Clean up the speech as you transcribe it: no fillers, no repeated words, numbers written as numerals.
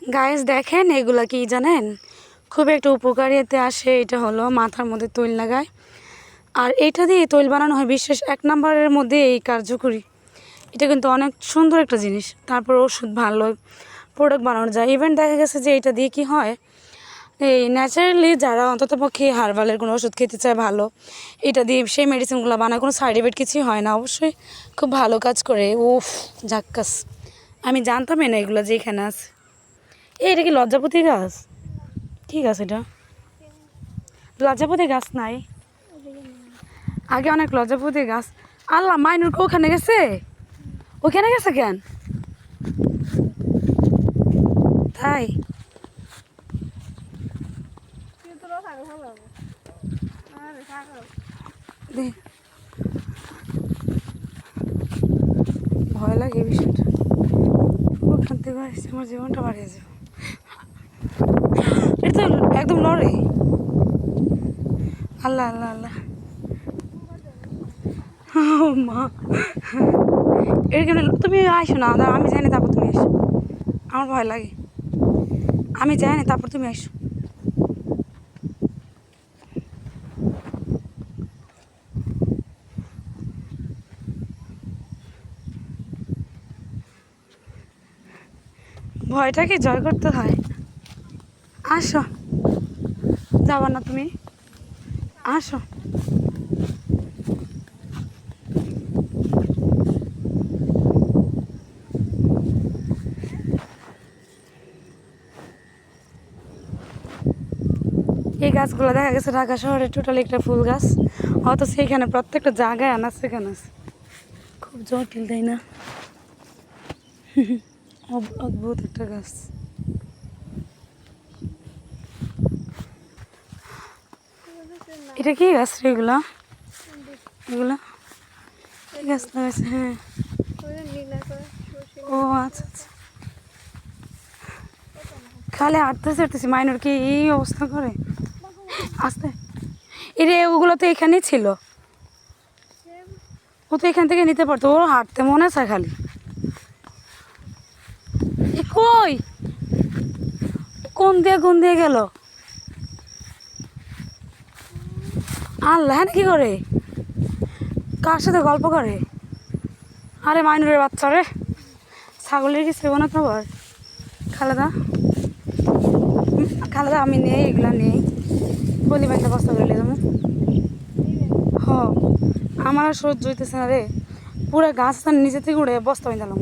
Guys দেখেন এগুলা কি জানেন, খুব একটা উপকারিতে আসে। এটা হলো মাথার মধ্যে তৈল লাগায়, আর এটা দিয়ে তৈল বানানো হয় বিশেষ 1 নম্বরের মধ্যে এই কার্যকরী। এটা কিন্তু অনেক সুন্দর একটা জিনিস। তারপর ওষুধ ভালো প্রোডাক্ট বানানো যায়। ইভেন দেখা গেছে যে এটা দিয়ে কি হয়, এই ন্যাচারালি যারা অন্ততপক্ষে হার্বালের কোনো ওষুধ খেতে চায় ভালো, এটা দিয়ে সেই মেডিসিনগুলো বানায়, কোনো সাইড এফেক্ট কিছুই হয় না। অবশ্যই খুব ভালো কাজ করে। উফ, ঝাক্কাস। আমি জানতামই না এগুলো যে এখানে আছে। এটা কি লজ্জাপতি গাছ? কি গাছ এটা? লজ্জাপতি গাছ নাই? আগে অনেক লজ্জাপতি গাছ। আল্লাহ, মাইনুর ওখানে গেছে? ওখানে গেছে কেন? তাই ভয় লাগে বিষয়টা। ওখান থেকে আসছে, আমার জীবনটা বাড়িয়ে যাবে। এটা তো একদম লড়ে। আল্লাহ আল্লাহ আল্লাহ, মা এখানে তুমি আসো না, আমি জানি তারপর তুমি এসো। আমার ভয় লাগে, আমি জানি তারপর তুমি আসো। ভয়টাকে জয় করতে হয়। আসো, যাবা না তুমি? আসো। এই গাছগুলো দেখা গেছে ঢাকা শহরে টোটালি একটা ফুল গাছ, অথচ সেখানে প্রত্যেকটা জায়গায় আনাজ সেখানে আছে। খুব জটিল, তাই না? অদ্ভুত একটা গাছ। এটা কি গাছ রে এগুলা? এগুলা কি গাছ লাগাইছে? হ্যাঁ, ও আচ্ছা আচ্ছা। খালি হাঁটতেছি হাঁটতেছি, মাইনুর কি এই অবস্থা করে? আস্তে। এরে ওগুলো তো এখানেই ছিল, ও তো এখান থেকে নিতে পারতো। ওর হাঁটতে মনে আছে খালি। কই কোন দিয়ে গেল? আল্লাহ, হ্যাঁ কি করে? কার সাথে গল্প করে? আরে মাইনুরের বাচ্চা রে, ছাগলের কি সেবো না তো আবার? খালেদা, খালেদা আমি নেই, এগুলা নেই। বলি বাইতে বস্তা করে যেমন। হ, আমার আর সহ্য হইতেছে না রে। পুরো গাছ নিজে থেকে উড়ে বস্তা বাঁধালাম।